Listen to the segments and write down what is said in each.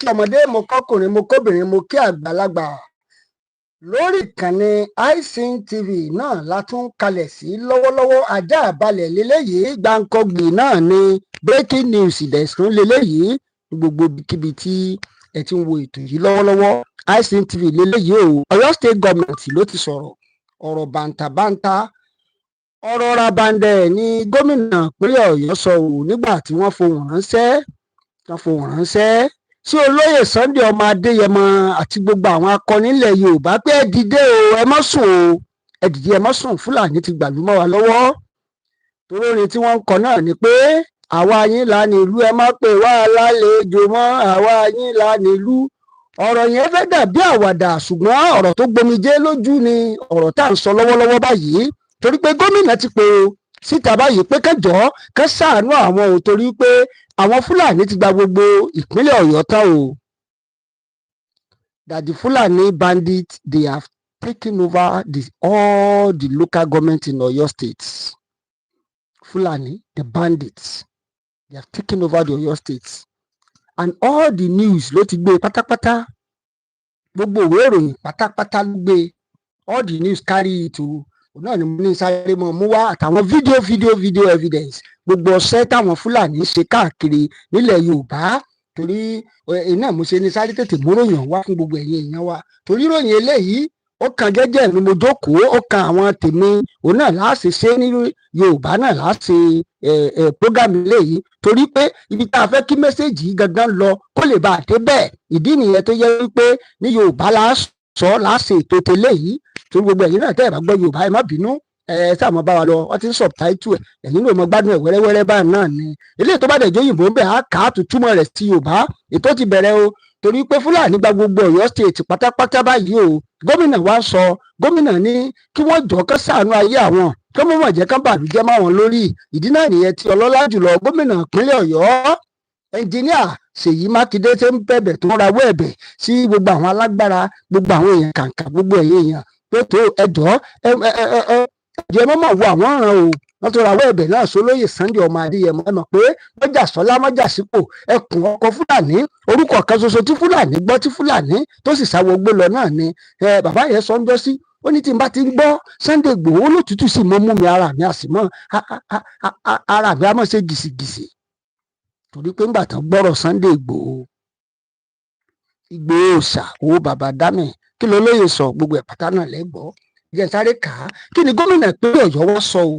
kí ọmọdé, mo kọ́kùnrin, mo kóbìnrin, mo kí àgbàlagbà. Lórí ìkànnì iSeen TV náà la tún kalẹ̀ sí lọ́wọ́lọ́wọ́. Ajá balẹ̀ leléyìí, gbàǹkọ́gbì náà ni breaking news ìdẹ̀sùn leléyìí ní gbogbo ibikíbi tí ẹ ti ń wo ètò yìí lọ́wọ́lọ́wọ́. iSeen TV leléyìí o. Ọ̀yọ́ state government ló ti sọ̀rọ̀ ọ̀rọ̀ bàǹtàbàǹtà, ọ̀rọ̀ rabandẹ̀ ni gómìnà ìpínlẹ̀ Ọ̀yọ́ sọ ò nígbà tí wọ́n fohùn ránṣẹ́ sí olóyè Sunday ọmọ Adéyẹmọ àti gbogbo àwọn akọni ilẹ̀ Yorùbá pé ẹ dìde o, ẹ má sùn o, ẹ dìde ẹ má sùn, Fúlàní ti gbàlú mọ́ wa lọ́wọ́. Torí orin tí wọ́n ń kọ náà ni pé àwa yín la nílùú, ẹ má pè wá lálejò mọ́, àwa yín la nílùú. Ọ̀rọ̀ yẹn fẹ́ dàbí àwàdà, ṣùgbọ́n ọ̀rọ̀ tó gbomijé lójú ni ọ̀rọ̀ tá à ń sọ lọ́wọ́lọ́wọ́ báyìí. Torí pé gómìnà ti pè o síta báyìí pé kẹjọ kẹ ṣàánú àwọn ò, torí pé àwọn Fúlàní ti gba gbogbo ìpínlẹ̀ Ọ̀yọ́ tán o. That the Fulani bandit, they have taken over all the local government in Oyo State. Fulani, the bandits, they have taken over the Oyo State. And all the news ló ti gbé pátápátá, gbogbo ìwé ìròyìn pátápátá ló gbé, all the news carry it o. Náà ni mo ní sáré mọ́ mú wá àtàwọn video evidence gbogbo ọ̀sẹ̀ táwọn Fúlàní ṣe káàkiri nílẹ̀ Yorùbá. Torí iná mo ṣe ní sáré tètè múròyìn wá fún gbogbo ẹ̀yin èèyàn wa, torí ròyìn eléyìí ó kan jẹ́jẹ́ mi, mo jókòó, ó kan àwọn tèmi, òun náà láti ṣe ní Yorùbá náà láti program eléyìí, torí pé ibi tá a fẹ́ kí mẹ́sẹ̀gì gangan lọ kó lè bá a dé bẹ́ẹ̀. Ìdí nìyẹn tó yẹ wípé ní Yorùbá láṣẹ ètò tẹ́lẹ̀ yìí. Torí gbogbo ẹ̀yin náà tẹ́ ẹ̀ bá gbọ́ Yorùbá ẹ má bínú, sáà mọ́ bá wa lọ, wọ́n ti ń subtitle ẹ̀, ẹ̀yin náà mọ́ gbádùn ẹ̀ wẹ́rẹ́wẹ́rẹ́ báyìí náà ni. Eléyìí tó bá dẹ̀ jẹ́ òyìnbó ń bẹ̀ á kà á tún túmọ̀ rẹ̀ sí Yorùbá. Ètò ti bẹ̀rẹ̀ o, torí pé Fúlàní gba gbogbo Ọ̀yọ́ state pátápátá báyìí o. Gómìnà wa sọ, gómìnà ní kí wọ́n jọ kán ṣàánú ayé àwọn, kí wọ́n mọ̀ jẹ́ kán bàlújẹ́ máwọn lórí. Ìdí náà nìyẹn tí ọlọ́lá jùlọ gómìnà ìpínlẹ̀ Ọ̀yọ́ ẹnjìníà Ṣèyí Mákindé ṣe ń bẹ̀bẹ̀ tó ń rawọ́ ẹ̀bẹ̀ sí gbogbo àwọn alágbára, gbogbo àwọn èèyàn kàǹkà, gbogbo èèyàn pé tó ẹjọ́ ẹjọ́ mọ́mọ́ wo àwọn ọ̀ràn o. Wọ́n tó rawọ́ ẹ̀bẹ̀ náà sólóyè Sunday ọmọ Adéyẹmọ. Ẹ mọ̀ pé mọ́jà sọ́lá mọ́jà sípò, ẹkùn ọkọ̀ Fúlàní, orúkọ kan ṣoṣo tí Fúlàní gbọ́, tí Fúlàní tó sì sáwọ́ gbé lọ náà ni bàbá yẹn sọ ń jọ́ sí. Ó ní tí n bá ti ń gbọ́ Sunday Igboho lótútù sì mọ́ mú mi, ara mi àsìmọ́ ara mi á mọ̀ ṣe gìsìgìsì. Torí pé ńgbà tán gbọ́rọ̀ Sunday Igboho ṣà owó bàbá dámì, kí ló lóye sọ, gbogbo ẹ̀ pátá náà lẹ́gbọ́. Jẹ́ sáré kà á, kí ni gómìnà ìpínlẹ̀ Ọ̀yọ́ wọ́n sọ o.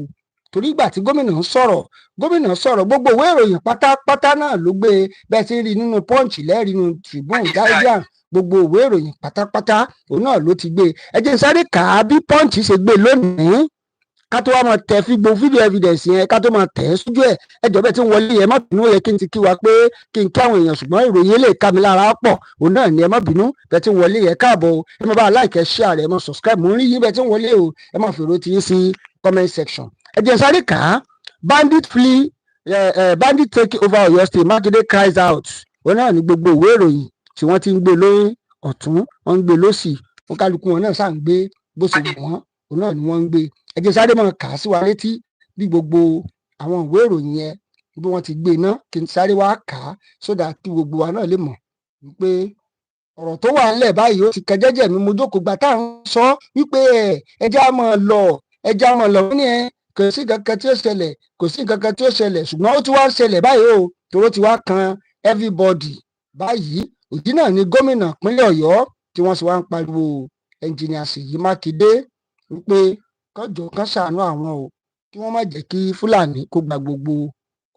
Torí ìgbà tí gómìnà sọ̀rọ̀ gbogbo ìwé ìròyìn pátápátá náà ló gbé, bẹ́ẹ̀ ti rí nínú Punch, lẹ́ẹ̀rí nínú Tribune, Guardian, gbogbo ìwé ìròyìn pátápátá òun náà ló ti gbé. Ẹ jẹ́ sáré kà á bí Punch ṣe gbé lónìí, ká tó wá máa tẹ̀ fi gbogbo video evidence yẹn, ká tó máa tẹ̀ ẹ́ sójú ẹ̀. Ẹjọ́ bẹ́ẹ̀ tí ń wọlé ẹ má bínú, ó yẹ kí n ti kí wa pé kí n kí àwọn èèyàn, ṣùgbọ́n ìròyìn lè ká mi lára pọ̀, òun náà ni ẹ má bínú. Bẹ́ẹ̀ tí ń wọlé ẹ káàbọ̀ o, ẹ má bá like, ẹ share, ẹ má subscribe, mo ń rí yín bẹ́ẹ̀ tí ń wọlé o, ẹ má fèrò tí yín sí comment section. Ẹ jẹ́ sáré kà á, bandit take over Oyo State, Makinde cries out. Òun náà ni gbogbo ìwé ìròyìn tí wọ́n ti ń gbé lórí ọ̀tún, wọ́n ń gbé lósì, wọn kálukú wọn náà sáà ń gbé bó ṣe wù wọ́n, òun náà ni wọ́n ń gbé. Ẹ jẹ́ sáré máa kà á sí wa létí bí gbogbo àwọn ìwé ìròyìn yẹn bí wọ́n ti gbé iná, kí n sáré wá kà á sódà kí gbogbo wa náà lè mọ̀ wípé ọ̀rọ̀ tó wà ńlẹ̀ báyìí ó ti kan jẹ́jẹ́ mi. Mo jókòó gbà tá à ń sọ wípé ẹjẹ́ á máa lọ wọ́n ní kò sí kankan tí ó ṣẹlẹ̀, ṣùgbọ́n ó ti wá ń ṣẹlẹ̀ báyìí o, torí ó ti wá kan everybody báyìí. Ìdí náà ni gómìnà ìpínlẹ̀ Ọ̀yọ́ tí wọ́n sì wá ń pariwo ẹnjìnìà Ṣèyí Mákindé wípé kọjọ kan ṣàánú àwọn o, kí wọ́n má jẹ́ kí Fúlàní kó gba gbogbo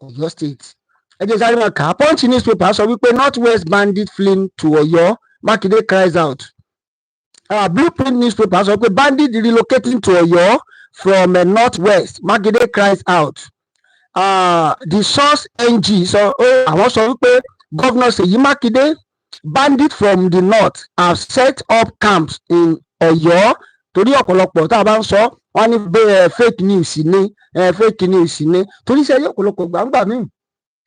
Ọ̀yọ́ state. Ẹ jẹ́ sáré máa kà á. Punch newspaper sọ wípé Northwest bandit fleeing to Ọ̀yọ́, Mákindé cries out. Blueprint newspaper sọ pé bandit relocating to Ọ̀yọ́ from Northwest, Mákindé cries out. The Source NG sọ àwọn sọ wípé Governor Ṣèyí Mákindé, bandit from the north have set up camps in Ọ̀yọ́. Torí ọ̀pọ̀lọpọ̀ tá a bá ń sọ wọ́n ní fake news ni, torí sẹ́yìn ọ̀pọ̀lọpọ̀ gbàǹgbà míì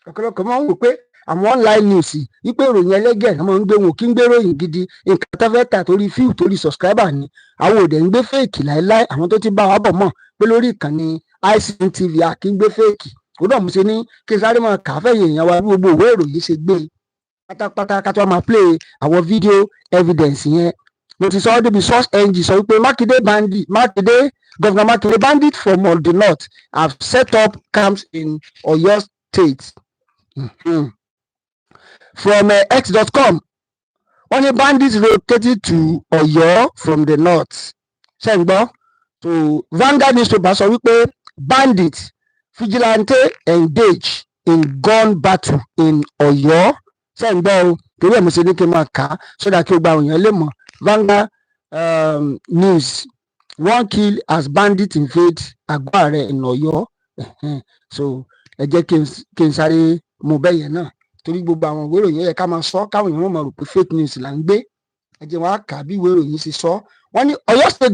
ọ̀pọ̀lọpọ̀ máa ń wò pé àwọn online news wípé ìròyìn ẹlẹ́gẹ̀ náà máa ń gbé wọn, kí ń gbé ròyìn gidi, nǹkan tó fẹ́ tà torí fíù, torí subscriber ni. Àwọn òde ń gbé fake láéláé, àwọn tó ti bá wa bọ̀ mọ̀ pé lórí ìkànnì iSeen TV a kì í gbé fake. Ó dọ̀ mo ṣe ní kí n sáré máa kà á fẹ́yìn èèyàn wa bí gbogbo ìwé ìròyìn ṣe gbé. pátápátá ká tó máa play our video evidence yẹn. Mo ti sọ ọ́ débi source ng sọ wípé Governor Makinde bandit from the north have set up camps in Oyo State. From x.com, wọ́n ní bandits relocated to Oyo from the north. Ṣé ń gbọ́? So Vanguard newspaper sọ wípé bandit vigilante engage in gun battle in Oyo. Ṣé ń gbọ́ o? Torí ẹ̀ mo ṣe ní kí n máa kà á sódà kí o gba òyìn lè mọ̀. Vanguard news, one kill as bandit invade Agbare in Oyo. So ẹ jẹ́ kí n sáré mo bẹ́yẹn náà torí gbogbo àwọn ìwé ìròyìn yẹ ká máa sọ káwọn èèyàn máa rò pé fake news là ń gbé. Ẹ jẹ́ wọn á kà bí ìwé ìròyìn ṣe sọ. Wọ́n ní Oyo State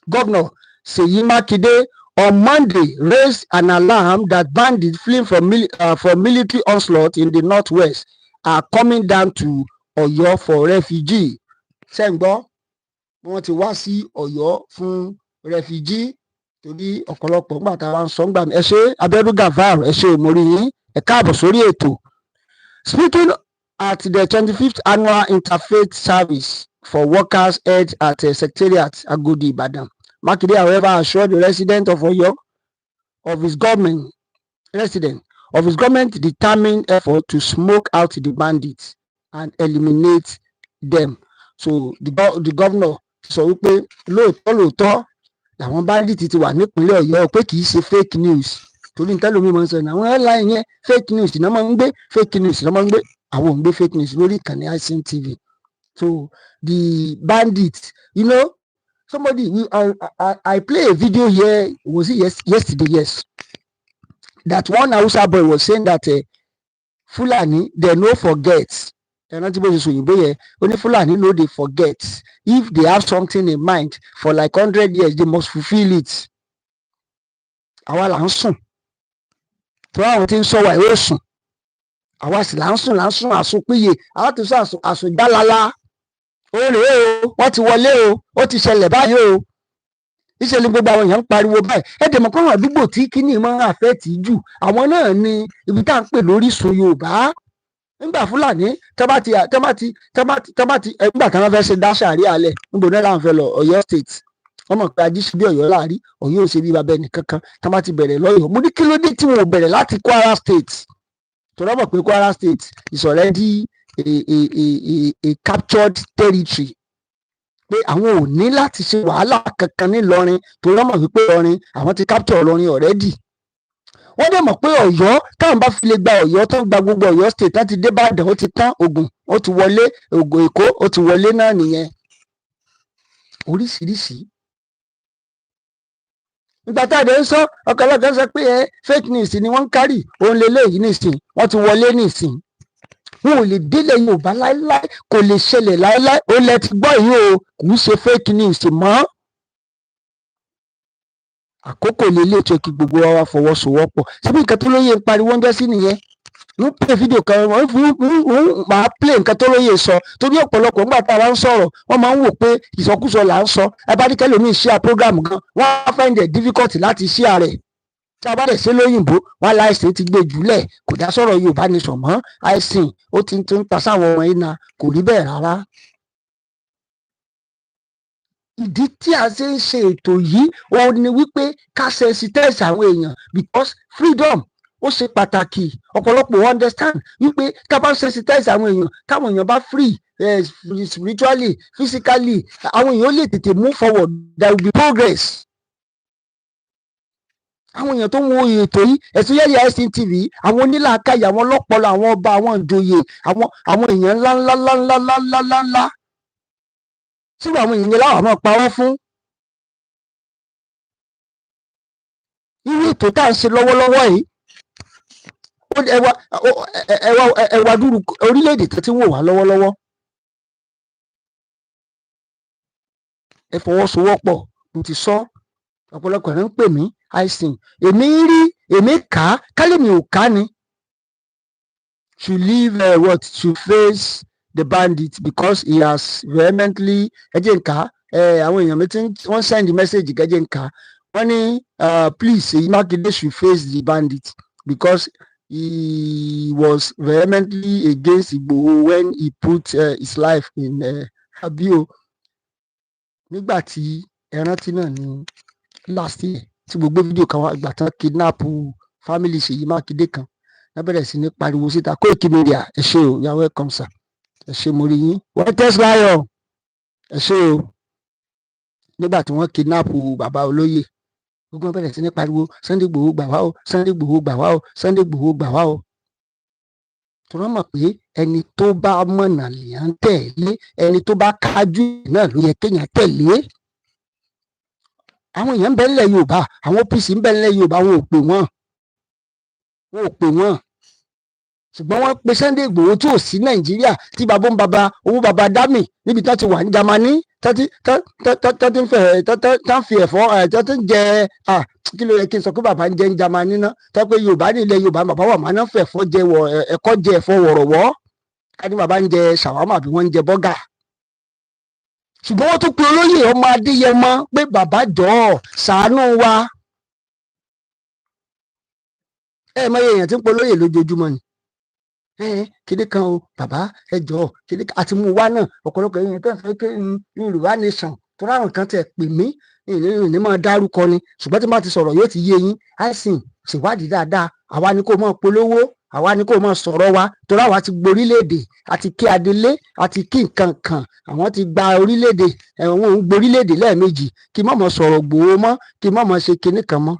Governor Seyi Makinde on Monday raised an alarm that bandits fleeing from military onslaught in the northwest are coming down to Oyo for refugee. Ṣé ń gbọ́? Wọ́n ti wá sí Ọ̀yọ́ fún refugee torí ọ̀pọ̀lọpọ̀ nígbà tá a wá ń sọ ńgbà mi. Ẹ ṣé Abẹ́rú Gavar, ẹ ṣé mo rí yín, ẹ káàbọ̀ sórí ètò. Speaking at the 25th annual interfaith service for workers held at Secretariat Agodi Ibadan, Makinde, however, assured the resident of Oyo of his government determined effort to smoke out the bandits and eliminate them. So the governor sọ wípé lóòótọ́ làwọn bandit ti wà nípínlẹ̀ Ọ̀yọ́ pé kì í ṣe fake news torí nítorí omi máa ń sọ ní àwọn airline yẹn fake news náà máa ń gbé àwọn ò ń gbé fake news lórí ìkànnì ICN TV. So the bandits, somebody I play a video here, was it yesterday? Yes, that one Hausa boy was saying that Fulani they no forget. Ẹ̀rántí bó ṣe sọ òyìnbó yẹn ó ní Fulani no dey forget if they have something in mind for like 100 years they must fulfil it. Àwa là ń sùn tó àwọn tí ń sọ wà yóò sùn àwa sì là ń sùn àsùnpìyè àwa ti sọ àsùnjálala ó rèé o wọ́n ti wọlé o ó ti ṣẹlẹ̀ báyìí o ìṣẹ̀lẹ̀ gbogbo àwọn èèyàn ń pariwo báyìí ẹ dẹ̀ mọ̀ pé àwọn àdúgbò tí kíní máa ń àfẹ́ẹ̀tì jù àwọn náà ni ibi tá à ń pè lórísun Yorùbá. Nígbà Fúlàní nígbà tí wọ́n fẹ́ ṣe dáṣàrí alẹ̀ níbo náà làwọn fẹ́ lọ Ọ̀yọ́ state wọ́n mọ̀ pé ají ṣe bí Ọ̀yọ́ láàrí Ọ̀yọ́ ò ṣe bí babẹ nìkankan tí wọ́n bá ti bẹ̀rẹ̀ lọ́yọ̀ọ́. Mo ní kí ló dé tí wọn ò bẹ̀rẹ̀ láti Kwara state tó rọ́mọ̀ pé Kwara state is already a captured territory pé àwọn ò ní láti ṣe wàhálà kankan ní Ìlọrin tó rọ́mọ̀ wípé Ìlọrin àwọn ti capture Ìlọrin already. Wọ́n dẹ̀ mọ̀ pé Ọ̀yọ́ táwọn bá fi lè gba Ọ̀yọ́ tó gba gbogbo Ọ̀yọ́ state láti dé Ìbàdàn ó ti tán Ògùn ó ti wọlé Ògùn Èkó ó ti wọlé náà nìyẹn oríṣiríṣi. Nígbà tá a dẹ̀ ń sọ ọ̀kọ̀lọ̀kọ̀ sọ pé fake news ni wọ́n ń kárì òun lélẹ́yìí nìsín wọ́n ti wọlé nìsín wọn ò lè délẹ̀ Yorùbá láéláé kò lè ṣẹlẹ̀ láéláé ó lẹ ti gbọ́ yìí o kò ń ṣe fake news mọ́. Àkókò lélẹ̀ tó kí gbogbo wa fọwọ́sowọ́pọ̀ síbi nǹkan tó lóye ń pariwo ń jẹ́ sí nìyẹn. Wọ́n play fídíò kan wọ́n máa play nǹkan tó lóye sọ torí ọ̀pọ̀lọpọ̀ nígbà tá a wá ń sọ̀rọ̀ wọ́n máa ń wò pé ìsọkúsọ là ń sọ abádíkẹ́ lómi share program gan wọ́n á find it difficult láti share rẹ̀. Tí a bá dẹ̀ ṣe lóyìnbó wọn láìsìn ti gbé jùlẹ̀ kò dá sọ̀rọ̀ Yorùbá ní sọ̀mọ́ àìsìn ó ti ń ta sáwọn ọmọ yìí náà kò rí bẹ́ẹ̀ rárá. Ìdí tí a ṣe ń ṣe ètò yìí òun ni wípé ká sensitize àwọn èèyàn because freedom ó ṣe pàtàkì ọ̀pọ̀lọpọ̀ understand wípé ká bá sensitize àwọn èèyàn káwọn èèyàn bá free spiritually physically àwọn èèyàn ó lè tètè move forward there will be progress. Àwọn èèyàn tó ń wo ètò yìí ẹ̀sùn yẹ́yẹ́ ICN TV àwọn onílàákàyè àwọn ọlọ́pọlọ àwọn ọba àwọn ìjòyè àwọn èèyàn ńláńlá síbi àwọn èèyàn láwọn máa parọ́ fún. Irú ètò tá à ń ṣe lọ́wọ́lọ́wọ́ yìí ẹwà dúró orílẹ̀-èdè tó ti wò wá lọ́wọ́lọ́wọ́. Ẹ fọwọ́sowọ́pọ̀ mo ti sọ ọ̀pọ̀lọpọ̀ rẹ̀ ń pè mí àìsàn èmi kà á kálí mi ò ká ni. To leave to face the bandit because he has vehemently ẹjẹ nǹka àwọn èèyàn mi tí wọ́n send message kẹjẹ nǹka wọ́n ní please Seyi Makinde should face the bandit because he was vehemently against Igboho when he put his life in Abio. Nígbà tí ẹrántí náà ní last year tí gbogbo fídíò kan wá ìgbà tán kidnap family Ṣèyí Mákindé kan wọ́n bẹ̀rẹ̀ sí ní pariwo síta Koiki Media ẹ ṣé o you are welcome sir ẹ ṣé mo rí yín wọ́n test lion ẹ ṣé o nígbà tí wọ́n kidnap bàbá olóyè gbogbo wọn bẹ̀rẹ̀ sí ní pariwo Sunday Igboho gbà wá o Sunday Igboho gbà wá o Sunday Igboho gbà wá o tí wọ́n mọ̀ pé ẹni tó bá mọ̀nà lèèyàn tẹ̀lé ẹni tó bá kájú náà ló yẹ kéèyàn tẹ̀lé àwọn èèyàn ń bẹ nílẹ̀ Yorùbá àwọn OPC ń bẹ nílẹ̀ Yorùbá wọn ò pè wọ́n ṣùgbọ́n wọ́n pe Sunday Igboho tí ò sí Nàìjíríà tí bàbá ń bàbá owó bàbá dámì níbi tó ti wà ní Jámánì tó ti ń fi ẹ̀fọ́ tó ti ń jẹ kí ló yẹ kí n sọ pé bàbá ń jẹ ní Jámánì náà tó pé Yorùbá nílẹ̀ Yorùbá bàbá wà máa ń fẹ́ ẹ̀fọ́ jẹ ẹ̀fọ́ wọ̀rọ̀wọ́ ká ní bàbá ń jẹ ṣàwámà àbí wọ́n ń jẹ bọ́gà ṣùgbọ́n wọ́n tún pe olóyè ọmọ Adéyẹmọ pé bàbá jọ̀ọ́ ṣàánú wa mọ èèyàn tí ń pe olóyè lójoojúmọ́ ni kéde kan o bàbá ẹ jọ̀ọ́ kéde kan àti mú wa náà ọ̀pọ̀lọpọ̀ èèyàn tó ń fẹ́ kí Yorùbá nation tó ráhùn kan tẹ̀ pè mí ní máa dárúkọ ni ṣùgbọ́n tí wọ́n ti sọ̀rọ̀ yóò ti yé yín àìsìn ṣèwádìí dáadáa àwa ni kò mọ̀ polówó àwa ni kò mọ̀ sọ̀rọ̀ wa torí àwa ti gborílẹ̀-èdè àti kí adelé àti kí nǹkan kan àwọn ti gba orílẹ̀-èdè wọn ń gborílẹ̀-èdè lẹ́ẹ̀mejì kí mọ̀mọ́ sọ̀rọ̀ Ìgbòho mọ́ kí mọ̀mọ́ ṣe kinní kan mọ́.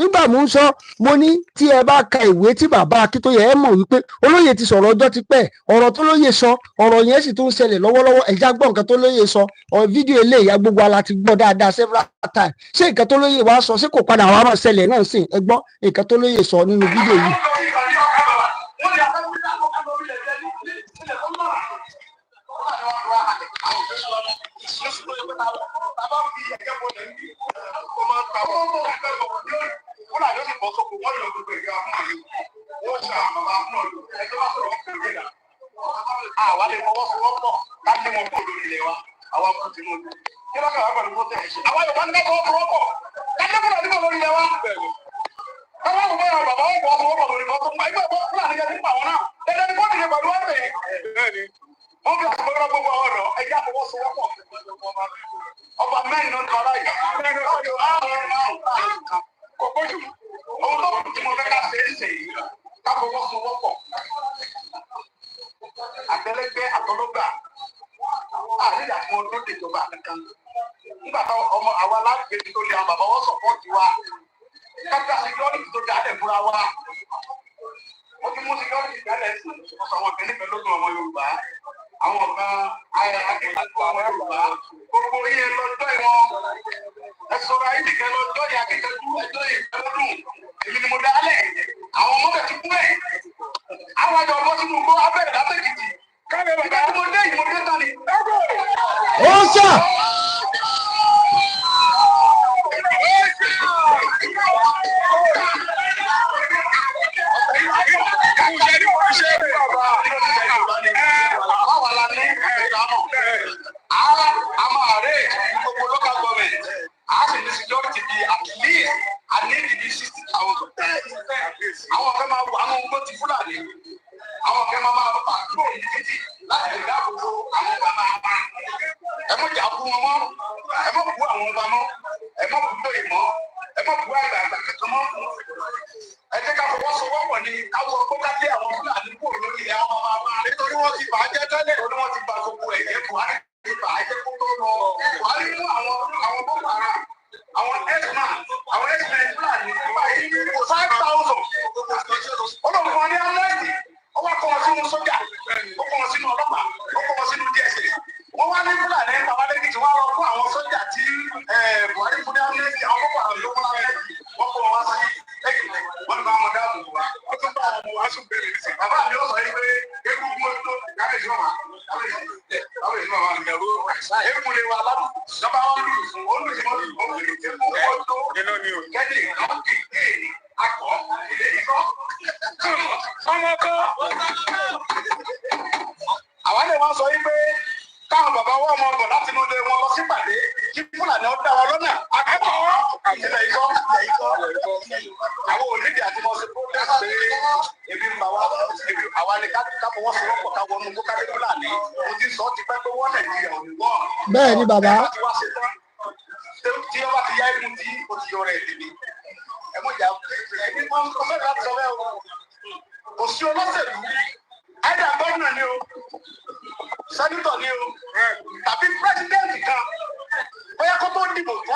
nígbà mò ń sọ mo ní tí ẹ bá ka ìwé tí bàbá Akíntóyè ẹ mọ̀ wípé olóyè ti sọ̀rọ̀ ọjọ́ ti pẹ́ ọ̀rọ̀ tó lóyè sọ ọ̀rọ̀ yẹn sì tún ń ṣẹlẹ̀ lọ́wọ́lọ́wọ́ ẹ̀já gbọ́ nǹkan tó lóyè sọ fídíò eléyìí gbogbo ala ti gbọ́ dáadáa several times ṣé nǹkan tó lóyè wá sọ ṣé kò padà wá máa ṣẹlẹ̀ náà sìn ẹ gbọ́ nǹkan tó lóyè sọ nínú fídíò yìí. Àwa lè fọwọ́sowọ́pọ̀ ká ní wọn kó lórí ilẹ̀ wa àwa kò tí mo lò kí ló kà wá pẹ̀lú bó tẹ̀ ṣe. Àwa Yorùbá ní ká fọwọ́sowọ́pọ̀ ká ní kúrò nígbà lórí ilẹ̀ wa. Káwá kò báyọ̀ bàbá wọn kò fọwọ́pọ̀ lórí mọ́tò mọ́ ẹgbẹ́ ìbọn Fúlàní yẹn nípa àwọn náà ẹ̀dẹ̀ ní bọ́ọ̀lù yẹn pẹ̀lú wọn bẹ̀. Wọ́n fi àtúbọ̀ lọ gbogbo àwọn ọ̀dọ́ ẹgbẹ́ àfọwọ́sowọ́pọ̀ ọba mẹ́rin náà tọ́lá yìí. Kò gbójú ohun tó kù tí mo fẹ́ ká ṣe é ṣe yìí ká fọwọ́sowọ́pọ̀. Àtẹlẹgbẹ́ àtọlọgbà àríyá tí wọn lóde ìjọba kankan nígbà tó ọmọ àwa alágbèbí tó lé àwọn bàbá wọn sọpọ́ọ̀tì wa kápẹ́ àṣeyọrí tó dá ẹ̀ fúnra wa wọ́n ti mú síkírọ́tì ìdálẹ̀ sí ọ̀sán àwọn ọ̀gbìn nífẹ̀ẹ́ lójú ọmọ Yorùbá àwọn kan akẹ́kọ̀ọ́ ọmọ Yorùbá gbogbo iye lọ́jọ́ ìwọ̀n ẹ̀sọ́ra ìdìgẹ́ lọ́jọ́ ìyàkẹ́kẹ́jú ẹjọ́ ìfẹ́mọ́dún èmi ni mo dálẹ̀ àwọn ọmọ bẹ̀ ti kú ẹ̀ àwọn àjọ ọmọ sínú gbọ́ abẹ́rẹ́ látẹ̀kìtì káwé bàbá tí mo dé ìmọ̀ dé tán ni. ó sà. Àwọn kan máa wọ àwọn ọgbọ́n ti Fúlàní àwọn kan máa bá tó títí láti lè dáàbò bo àwọn bàbá wa ẹ mọ̀ jà kú wọn mọ́ ẹ mọ̀ kú àwọn ọba mọ́ ẹ mọ̀ kú lóye mọ́ ẹ mọ̀ kú àgbààgbà kankan mọ́ ẹ jẹ́ ká fọwọ́sowọ́pọ̀ ní káwọ́ kókàdé àwọn Fúlàní kúrò lórí ilẹ̀ àwọn bàbá wa nítorí wọ́n ti bàjẹ́ tẹ́lẹ̀ nítorí wọ́n ti bà gbogbo ẹ̀jẹ̀ Buhari ti bàjẹ́ kó tó lọ Buhari mú àwọn Boko Haram àwọn ẹ̀sìnà àwọn ẹ̀sìnà Fúlàní kò 5,000 ọlọ́run wọn ní amẹ́sì ọwọ́ kọ́ wọn sínú sójà ó kọ́ wọn sínú ọlọ́pàá ó kọ́ wọn sínú DSS wọ́n wá ní Fúlàní tàwálẹ́kì tí wọ́n lọ fún àwọn sójà tí Buhari fún ní amẹ́sì àwọn Boko Haram ló fún amẹ́sì wọ́n kọ́ wọn sí ẹ̀kì wọ́n ní bá wọn dáàbò wá wọ́n tún bá wọn wá sùn bẹ́ẹ̀ sí bàbá mi ó sọ yìí pé ewu mọ́tò kábíyèsí ekule wa la dọba wọn lù fún olùsọ kẹdì akọ ilé ikọ ọmọ kọ. Àwọn lè wọn sọ yìí pé káwọn bàbá wọn mọ bọ láti inú ilé wọn lọ sí pàdé kí Fúlàní ó dá wọn lọ́nà akẹ́kọ̀ọ́ ilé ikọ àwọn onídìí àti lọ sí protest pé ebi ń bá wa àwa ni ká fọwọ́ sí wọ́pọ̀ ká wọnú kó kálé Fúlàní mo ti sọ ti pẹ́ pé wọ́n Nàìjíríà ò ní wọ́n. bẹ́ẹ̀ ni bàbá. tí ó bá ti yá ikú tí o ti yọrọ ẹ̀ tèmi ẹ mọ̀ jà ẹni wọ́n kọ́ fẹ́ láti sọ bẹ́ẹ̀ o kò sí olóṣèlú ẹ̀dá gómìnà ni o sẹ́nitọ̀ ni o tàbí pírẹ́sidẹ́ǹtì kan bóyá kó tó dìbò tó.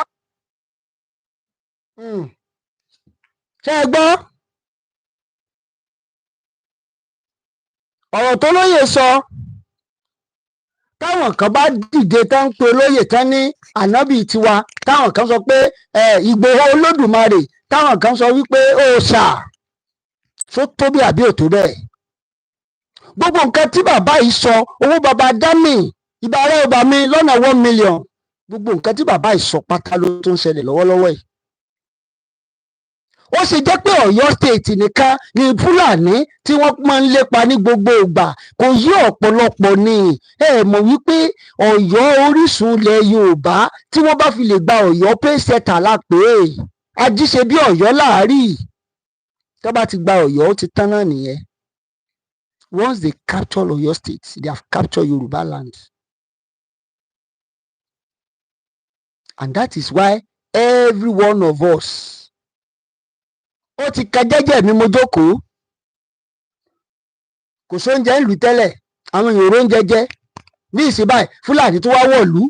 ṣé ẹ gbọ́ ọ̀rọ̀ tó lóye sọ táwọn kan bá dìde tán ń pe olóyè tán ní ànábì tiwa táwọn kan sọ pé Ìgbòho Olódùmarè táwọn kan sọ wípé òòṣà tó tóbi àbí òtó bẹ́ẹ̀ gbogbo nǹkan tí bàbá yìí sọ owó bàbá dámì ìbára ọba mi lọ́nà 1 million gbogbo nǹkan tí bàbá yìí sọ pátá ló tó ń ṣẹlẹ̀ lọ́wọ́lọ́wọ́ yìí ó ṣe jẹ́ pé Ọ̀yọ́ state nìkan ni Fúlàní tí wọ́n máa ń lépa ní gbogbo ìgbà kò yí ọ̀pọ̀lọpọ̀ ni ẹ mọ̀ wípé Ọ̀yọ́ orísun ilẹ̀ Yorùbá tí wọ́n bá fi lè gba Ọ̀yọ́ pé ṣẹta lápè ajíṣe bí Ọ̀yọ́ láàárí tó bá ti gba Ọ̀yọ́ ó ti tán náà nìyẹn. Once they capture Ọ̀yọ́ state they have captured Yoruba land, and that is why every one of us ó ti ka jẹ́jẹ́ mi mo jókòó kò sóúnjẹ ìlú tẹ́lẹ̀ àwọn èèyàn oúnjẹ jẹ ní ìsìn báyìí Fúlàní tó wá wọ̀lú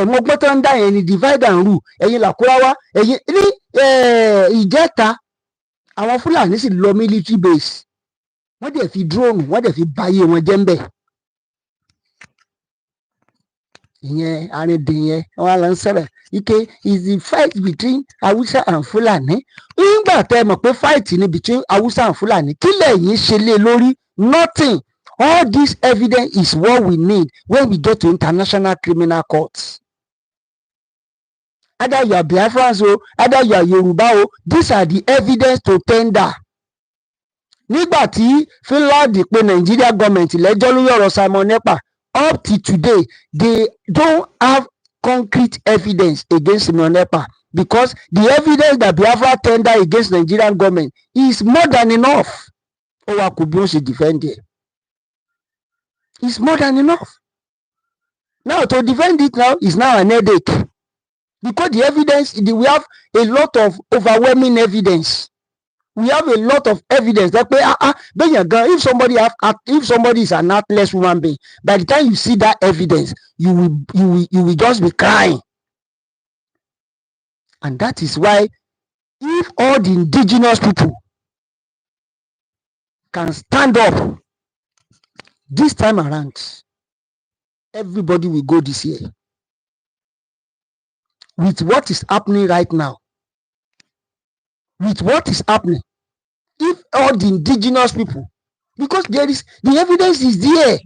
mo gbọ́ tó ń dá yẹn ní divide and rule ẹ̀yin làkúráwá ẹ̀yin ní ìjẹta àwọn Fúlàní sì lọ military base wọ́n dẹ̀ fi drone wọ́n dẹ̀ fi báyé wọn jẹ́ ń bẹ̀ ìyẹn arìndìn yẹn wọn lọ ń sọ̀rọ̀ ike is the fight between Hausa and Fulani nígbà tẹ́ mọ̀ pé fight ni between Hausa and Fulani kí lẹ́yìn ṣe lé lórí nothing. All this evidence is what we need when we get to international criminal courts. Either you are Biafrans o either you are Yoruba o these are the evidence to tender. Nígbà tí Finland pe Nigeria government lẹ́jọ́ lórí ọ̀rọ̀ Simon Ekpa up to today they don't have concrete evidence against Simon Ekpa because the evidence that Biafra tender against Nigerian government is more than enough. Ó wá kù bí wọ́n ṣe defend it. It's more than enough. Now to defend it now is now an headache because the evidence we have a lot of overwhelming evidence. We have a lot of evidence that if somebody is an heartless human being, by the time you see that evidence, you will just be crying. And that is why if all the indigenous people can stand up this time around, everybody will go this year. With what is happening right now, with what is happening, if all the indigenous people, because the evidence is there.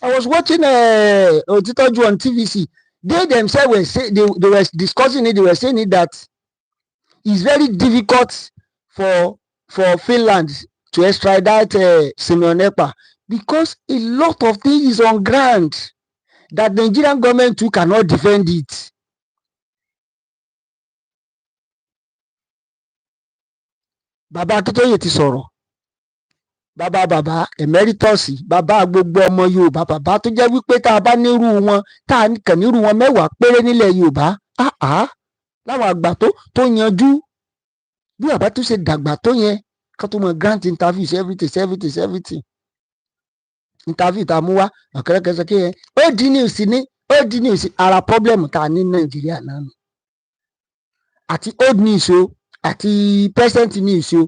I was watching Otitoju on TVC. They themselves they were discussing it. They were saying it that it's very difficult for Finland to extradite Simon Ekpa because a lot of things is on ground that the Nigerian government too cannot defend it. Bàbá Akíntóyè ti sọ̀rọ̀ bàbá emeritus bàbá gbogbo ọmọ Yorùbá bàbá tó jẹ́ wípé tá a bá nírú wọn tá a kàn nírú wọn 10 péré nílẹ̀ Yorùbá láwọn àgbà tó yanjú bí bàbá tó ṣe dàgbà tó yẹn ká tó mọ grant interviews everything interview tá a mú wá ọ̀kẹ́rẹ́kẹ́ sọ kéèyàn old news ara problem tá a ní Nàìjíríà náà nù àti old news o àti present news o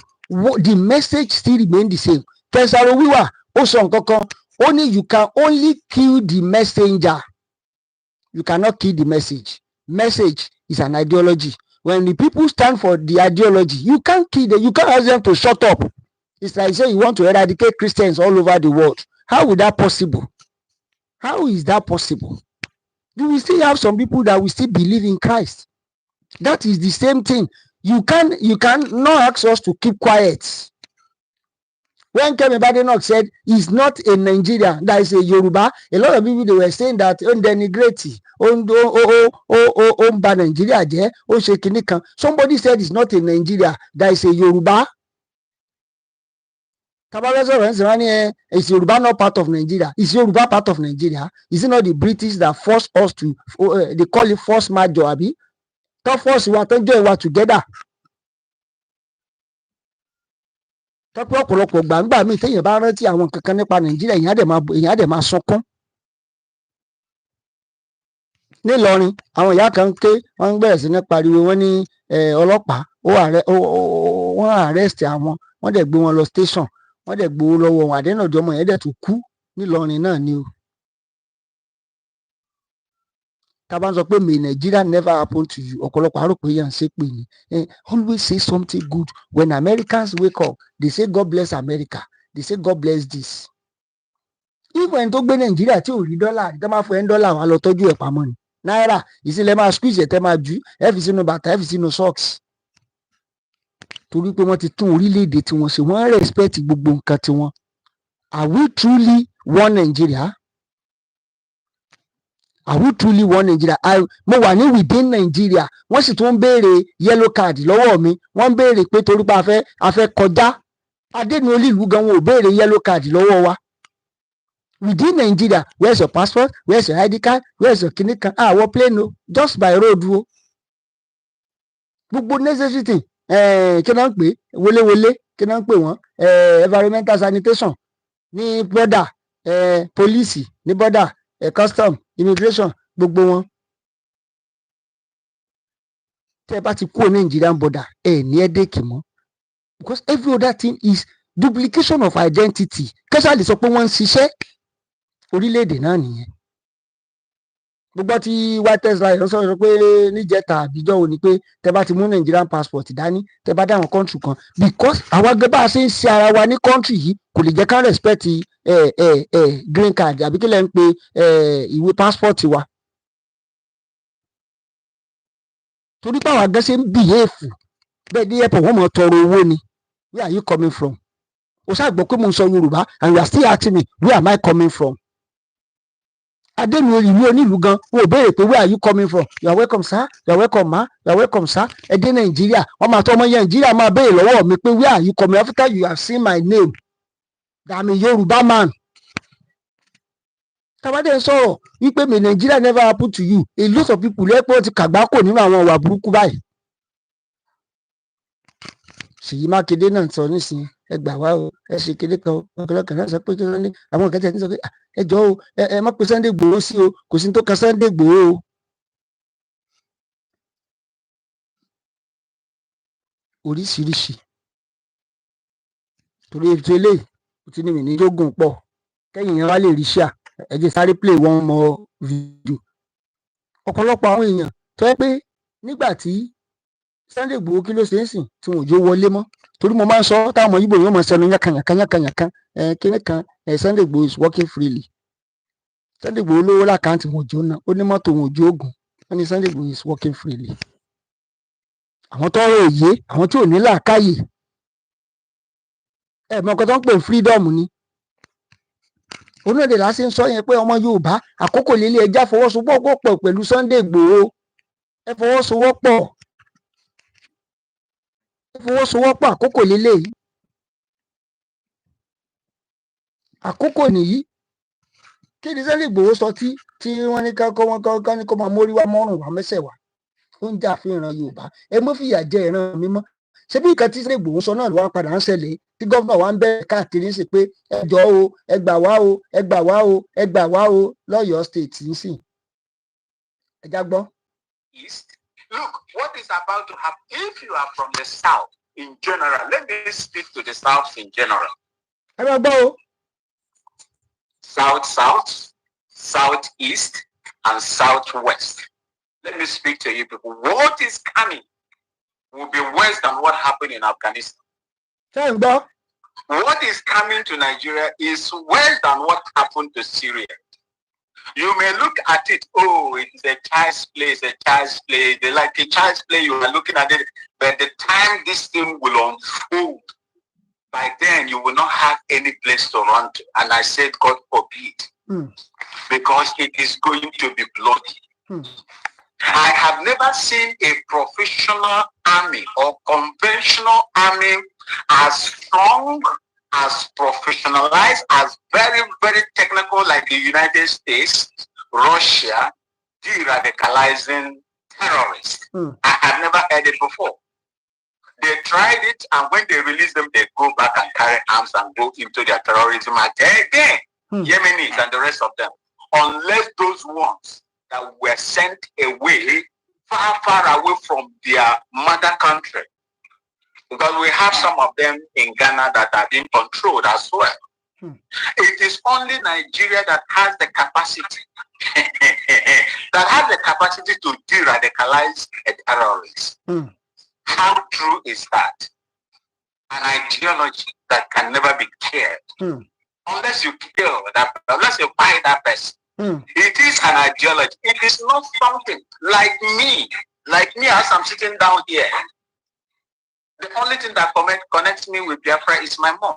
the message still remain the same. Kẹsàrò wíwà ó sọ nǹkan kan ó ní you can only kill the messenger, you cannot kill the message. Message is an ideology. When the people stand for the ideology, you can't kill them, you can't ask them to shut up. It's like say you want to eradicate Christians all over the world. How is that possible? How is that possible? You will still have some people that will still believe in Christ. That is the same thing. You can not ask us to keep quiet. When Kemi Badenoch said he's not a Nigerian, that is a Yoruba, a lot of people they were saying that denigrate, Nigeria jẹ́, ó ṣe kinní kan. Somebody said he's not a Nigeria, that is a Yoruba. Is Yoruba not part of Nigeria? Is Yoruba part of Nigeria? Is it not the British that forced us to, they call it force majeure, abi? Tó force wa, tó join wa together. Tọ́pẹ́ ọ̀pọ̀lọpọ̀ gbàǹgbà míì téèyàn bá rántí àwọn kankan nípa Nàìjíríà èèyàn á dẹ̀ máa sunkún. Nílọrin àwọn ìyá kan ké wọ́n ń bẹ̀rẹ̀ sí ní pariwo wọ́n ní ọlọ́pàá wọ́n arrest àwọn wọ́n dẹ̀ gbé wọn lọ station wọ́n dẹ̀ gbowó lọ́wọ́ wọn àdénàjọ́ ọmọ yẹn dẹ̀ tún kú nílọrin náà ni o. Tá a bá ń sọ pé may Nigeria never happen to you, ọ̀pọ̀lọpọ̀ àrò pé yàn ṣe pè ní. Always say something good. When Americans wake up, they say God bless America, they say God bless this. Even ẹni tó gbé Nàìjíríà tí ò rí dọ́là tó máa fọ ẹ́ ń dọ́là wà lọ tọ́jú ẹ̀ pamọ́ ni. Náírà ìsìlẹ̀ máa squeeze ẹ̀ tẹ́ máa jù ẹ̀ fi sínú bàtà ẹ̀ fi sínú socks. Torí pé wọ́n ti tún orílẹ̀-èdè tiwọn ṣe wọ́n respect gbogbo nǹkan tiwọn. Are we truly one Nigeria? Are we truly one Nigeria? Mo wà ní within Nigeria wọ́n sì tún ń béèrè yellow card lọ́wọ́ mi wọ́n ń béèrè pé torí pé a fẹ́ kọjá adéni olílùú gan wọn ò béèrè yellow card lọ́wọ́ wa. Within Nigeria, where's your passport? Where's your ID card? Where's your kidney card? Wọ́n plane o, just by road o. Gbogbo necessary thing kí náà ń pè wọléwọlé kí náà ń pè wọ́n environmental sanitation ní border police ní border custom immigration gbogbo wọn. Tẹ́ ẹ bá ti kúrò Nigerian border ní ẹ́dẹ́kì mọ́ because every other thing is duplication of identity. Kẹ́sàlì sọ pé wọ́n ń ṣiṣẹ́ orílẹ̀-èdè náà nìyẹn. Gbogbo tí white tesla yẹn sọ̀rọ̀ pé níjẹta àbíjọ́ wo ni pé tẹ́ bá ti mú Nigerian passport dání tẹ́ bá dáwọn country kan because àwa gẹ́gẹ́ bá a ṣe ń ṣe ara wa ní country yìí kò lè jẹ́ ká respect green card àbí kí lẹ́ ń pe ìwé passport wa. Torí pé àwa gẹ́gẹ́ ṣe ń behave bẹ́ẹ̀ ní airport wọ́n mọ̀ tọrọ owó ni. Where are you coming from? O ṣáà gbọ́ pé mo ń sọ Yorùbá and you are still asking me where am I coming from? Adémi ìlú onílùú gan wọ́n ò béèrè pé where are you coming from? You are welcome sir, you are welcome ma, you are welcome sir. Ẹ dé Nàìjíríà ọmọ àti ọmọ Nàìjíríà máa béèrè lọ́wọ́ mi pé where are you coming after you have seen my name? I'm a Yoruba man. Tàbádé sọ̀rọ̀ wípé may Nigeria never happen to you. A lot of people lẹ́pọ̀ ti kàgbákò nínú àwọn ìwà burúkú báyìí. Ṣèyí Mákindé náà sọ nísìnyí ẹ gbà wá o ẹ ṣe kéde kan ọ̀pọ̀lọpọ̀ náà sọ pé kí ló ní àwọn nǹkan tí ẹ ti sọ pé ẹ jọ o ẹ má pe Sunday Igboho sí o kò sí ní tó kan Sunday Igboho o. Oríṣiríṣi torí ètò eléyìí ó ti ní mi ní jógùn pọ̀ kẹ́yìn yẹn wá lè rí ṣíà ẹ jẹ́ sáré play one more video. Ọ̀pọ̀lọpọ̀ àwọn èèyàn tó yẹ pé nígbà tí Sunday Igboho kí ló ṣe ń sìn tí wọn ò jó wọlé mọ́ torí mo máa ń sọ táwọn ọmọ Ìgbò yóò máa ṣẹnu yánkanyànkanyànkanyànkan kíní kan Sunday Igboho is working freely. Sunday Igboho lówó lákàntì wọn ò jó ná ó ní mọ́tò wọn ò jó oògùn wọn ní Sunday Igboho is working freely. Àwọn tọrọ òye àwọn tí ò ní làákàyè mọ nǹkan tó ń pè freedom ni. Orílẹ̀-èdè láti ń sọ yẹn pé ọmọ Yorùbá àkókò lílé ẹja fọwọ́sowọ́pọ̀ pẹ̀lú Sunday Igboho ẹ fọwọ́sowọ́pọ̀ àkókò lílé yìí àkókò nìyí. Kí ni Sunday Igboho sọ tí wọ́n ní ká ní kó máa mórí wá mọ́rùn wá mẹ́sẹ̀ wá ó ń jà fún ìran Yorùbá ẹ mọ́ fìyà jẹ ìran mi mọ́. Ṣé bí nǹkan tí Sunday Igboho sọ náà ló wá padà ń ṣẹlẹ̀ tí gómìnà wa ń bẹ̀rẹ̀ káàkiri ń sì pé ẹ jọ̀ọ́ o ẹ gbà wá o ẹ gbà wá o ẹ gbà wá o lọ́yọ̀ọ́ state ń sìn. Ẹ já gbọ́. Look, what is about to happen if you are from the south in general? Let me speak to the south in general. Ẹ máa gbọ́ o. South, south, east, and southwest. Let me speak to you people. What is coming will be worse than what happened in Afghanistan. What is coming to Nigeria is worse than what happened to Syria. You may look at it, oh, it's a child's play, They like a child's play, you are looking at it, but the time this thing will unfold, by then you will not have any place to run to. And I said, God forbid, because it is going to be bloody. I have never seen a professional army or conventional army as strong, as professionalized, as very, very technical like the United States, Russia, de-radicalizing terrorists. I have never heard it before. They tried it, and when they release them, they go back and carry arms and go into their terrorism again. Yemenis and the rest of them. Unless those ones that were sent away, far, far away from their mother country. Because we have some of them in Ghana that are being controlled as well. It is only Nigeria that has the capacity, that has the capacity to de-radicalize a terrorist. How true is that? An ideology that can never be killed. Unless you kill that, unless you buy that person. It is an ideology. It is not something like me as I'm sitting down here. The only thing that connects me with Biafra is my mom.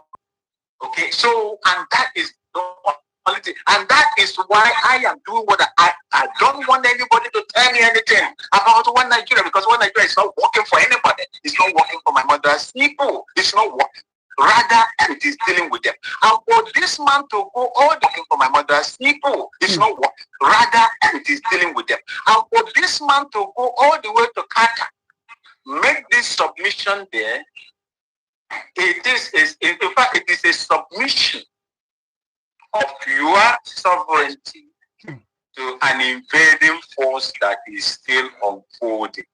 Okay, so, and that is the only thing. And that is why I am doing what I don't want anybody to tell me anything about one Nigeria, because one Nigeria is not working for anybody. It's not working for my mother's people. It's not working. Rather, it is dealing with them. And for this man to go all the way for my mother's people, it's not working. Rather, it is dealing with them. And for this man to go all the way to Qatar, make this submission there, in fact, it is a submission of your sovereignty to an invading force that is still unfolding.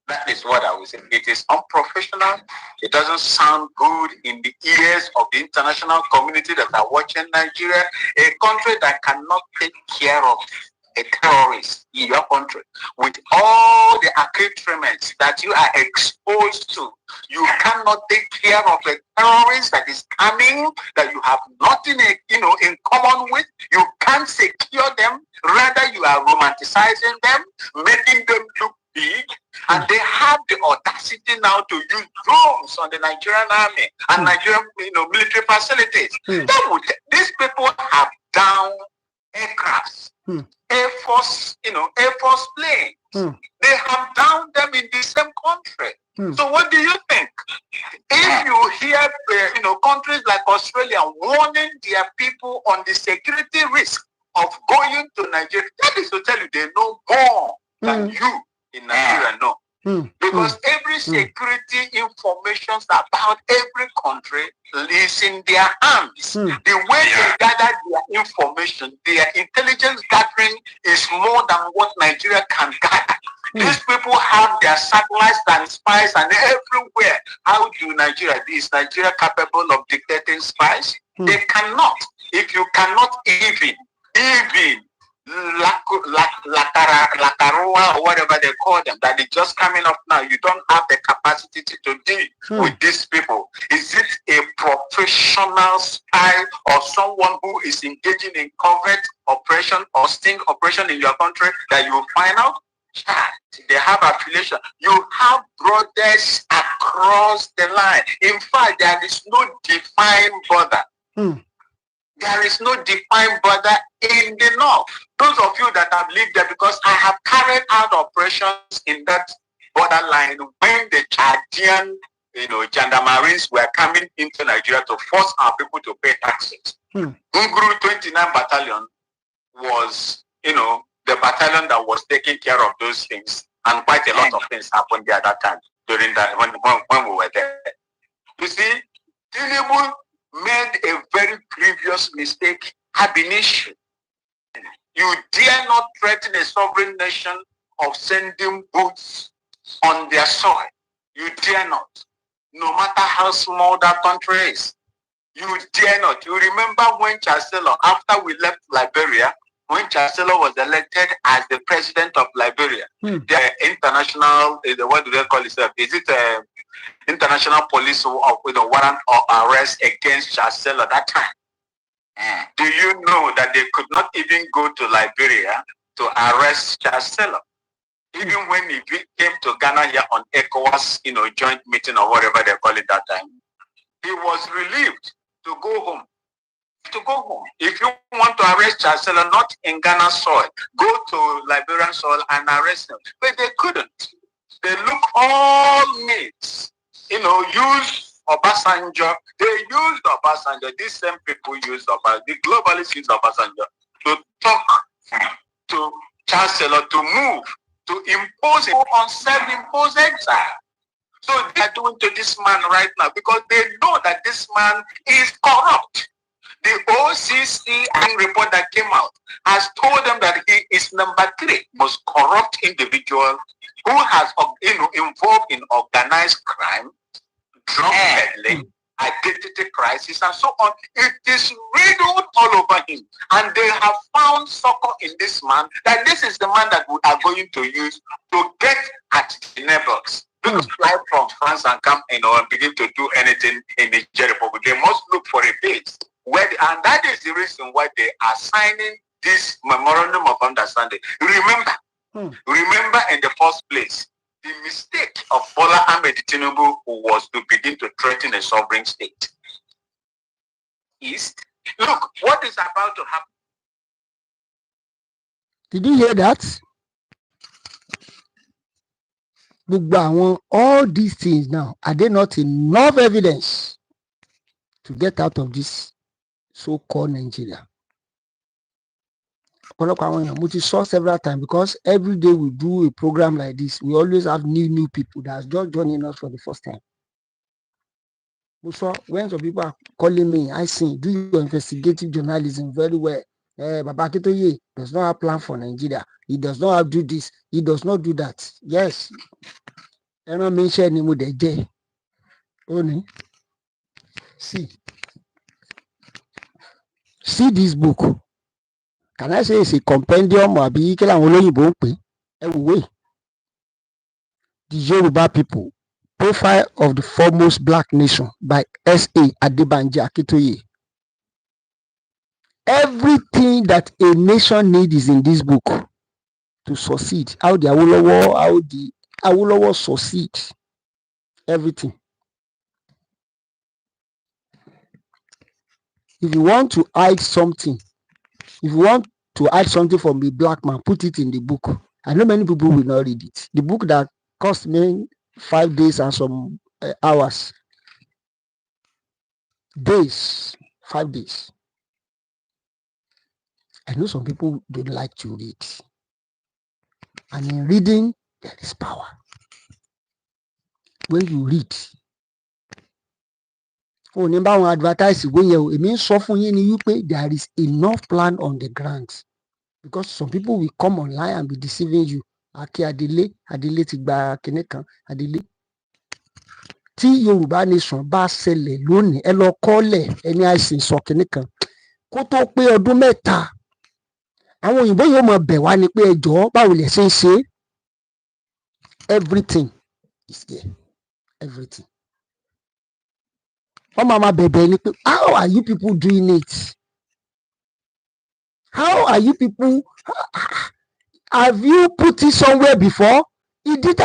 That is what I would say. It is unprofessional. It doesn't sound good in the ears of the international community that are watching Nigeria, a country that cannot take care of a terrorist in your country with all the accoutrements that you are exposed to. You cannot take care of a terrorist that is coming, that you have nothing in common with. You can't secure them. Rather, you are romanticizing them, making them look big, and they have the audacity now to use drones on the Nigerian army and Nigerian military facilities. These people have down aircrafts, Air Force planes. They have downed them in the same country. So what do you think? If you hear countries like Australia warning their people on the security risk of going to Nigeria, that is to tell you they know more than you in Nigeria know. Because every security information about every country is in their hands. The way they gather their information, their intelligence gathering is more than what Nigeria can gather. These people have their satellites and spies and everywhere. How do Nigeria? Is Nigeria capable of dictating spies? They cannot. If you cannot even Lakarua or whatever they call them, that is just coming up now, you don't have the capacity to deal with these people. Is it a professional spy or someone who is engaging in covert operation or sting operation in your country that you find out? They have affiliation. You have brothers across the line. In fact, there is no defined border. There is no defined border in the north. Those of you that have lived there, because I have carried out operations in that borderline when the Chadian, gendarmeries were coming into Nigeria to force our people to pay taxes. Nguru 29 Battalion was, the battalion that was taking care of those things, and quite a lot of things happened there at that time during that when we were there. You see, Tinubu made a very grievous mistake ab initio. You dare not threaten a sovereign nation of sending boots on their soil. You dare not. No matter how small that country is. You dare not. You remember when Chancellor, after we left Liberia, when Chancellor was elected as the president of Liberia, the international, what do they call it? Is it international police warrant of arrest against Chancellor that time? Do you know that they could not even go to Liberia to arrest Chancellor? Even when he came to Ghana here on ECOWAS, joint meeting or whatever they call it that time, he was relieved to go home. If you want to arrest Chancellor, not in Ghana soil, go to Liberian soil and arrest him. But they couldn't. They look all means, use Obasanjo. They used Obasanjo. These same people used Obasanjo. The globalists used Obasanjo to talk to Chancellor to move, to impose on self-imposed exile. So they are doing to this man right now because they know that this man is corrupt. The OCC report that came out has told them that he is number 3 most corrupt individual who has involved in organized crime, drug peddling, identity crisis, and so on. It is riddled all over him. And they have found succor in this man, that this is the man that we are going to use to get at the neighbors. Because fly from France and come and begin to do anything in Nigeria, they must look for a base. And that is the reason why they are signing this memorandum of understanding. Remember in the first place, the mistake of Bola Ahmed Tinubu was to begin to threaten a sovereign state. Look, what is about to happen? Did you hear that? All these things now, are they not enough evidence to get out of this so-called Nigeria? We saw several times, because every day we do a program like this, we always have new people that are just joining us for the first time. We saw when some people are calling me, I see, do your investigative journalism very well. Baba Akintoye does not have a plan for Nigeria. He does not have do this. He does not do that. Yes. I don't mention anymore the day. Only. See this book. Can I say it's a compendium or be the Yoruba people, profile of the foremost black nation by S.A. Adebanji Akintoye. Everything that a nation needs is in this book to succeed. How the Awolowo succeed. Everything. If you want to hide something, from the black man, put it in the book. I know many people will not read it. The book that cost me 5 days and some hours. 5 days. I know some people don't like to read. And in reading, there is power. When you read, advertise it means there is enough plan on the ground. Because some people will come online and be deceiving you. Adele ti gba kinní kan, Adele. Tí Yorùbá nation bá ṣẹlẹ̀ lónìí, ẹ lọ kọ́lẹ̀ ẹni àìsàn sọ kinní kan. Kó tó pé ọdún mẹ́ta, àwọn òyìnbó yóò mọ bẹ̀ wá ní pé ẹ jọ̀ọ́ báwo lẹ ṣe ń ṣe. Everything is here. Everything. Mama bẹ̀bẹ̀ ni pé, how are you people doing it? How are you people? Have you put it somewhere before? Let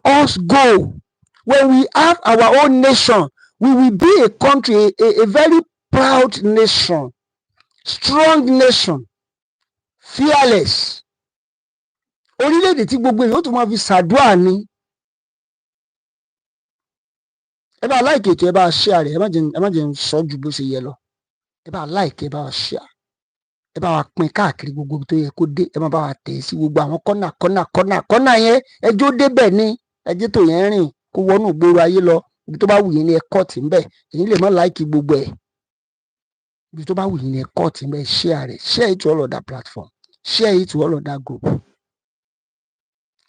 us go. When we have our own nation, we will be a country, a very proud nation, strong nation, fearless. Orílẹ̀-èdè tí gbogbo èèyàn tó máa fi ṣàdúrà ni. Ẹ bá like ètò, ẹ bá share rẹ̀, ẹ má jẹ́ sọ ju bó ṣe yẹ lọ. Ẹ bá like, ẹ bá share, ẹ bá wa pín káàkiri gbogbo tó yẹ kó dé, ẹ má bá wa tẹ̀ sí gbogbo àwọn kọ́nà yẹn, ẹjọ́ débẹ̀ ni, ẹjẹ́ tó yẹn rìn kó wọnú gbòòrò ayé lọ. Ibi tó bá wù yín ni ẹ kọ́ọ̀tì ń bẹ̀, èyí lè má like gbogbo ẹ̀. Ibi tó bá wù yín ni ẹ kọ́ọ̀tì ń bẹ̀, share rẹ̀, share it to all other platform, share it to all other group.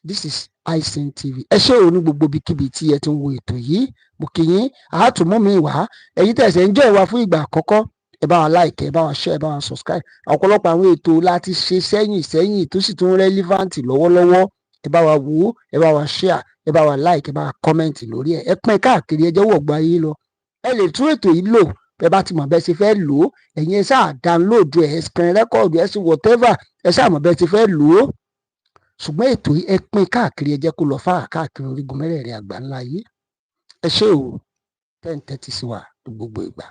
This is iSyn TV. Ẹ ṣé o ní gbogbo ibikíbi tí ẹ ti ń wo ètò yìí. Mo kí yín, àátùmọ̀ mi wá. Ẹ̀yin tẹ̀sẹ̀ ń jẹ́ ìwà fún ìgbà àkọ́kọ́. Ẹ bá wa like, ẹ bá wa share, ẹ bá wa subscribe. Ọ̀pọ̀lọpọ̀ àwọn ètò láti ṣe sẹ́yìn tó sì tún relevant lọ́wọ́lọ́wọ́. Ẹ bá wa wò, ẹ bá wa share, ẹ bá wa like, ẹ bá wa comment lórí ẹ̀. Ẹ pín káàkiri, ẹ jẹ́ wọ̀gbọ̀ ayé lọ. Ẹ lè tún ètò yìí lò. Ẹ bá ti mọ̀ bẹ́ẹ̀ ṣe fẹ́ lò ó. Ẹ̀yin ẹ ṣáà download ẹ̀, screen record ẹ̀ sí whatever. Ẹ ṣáà mọ̀ bẹ́ẹ̀ ṣe fẹ́ lò ó. Ṣùgbọ́n ètò yìí ẹ pín káàkiri, ẹ jẹ́ kó lọ fà káàkiri orígun mẹ́rẹ̀ẹ̀rin àgbáńlá ayé. Ẹ ṣé o. tẹ́ ń tẹ́tí sí wa ní gbogbo ìgbà.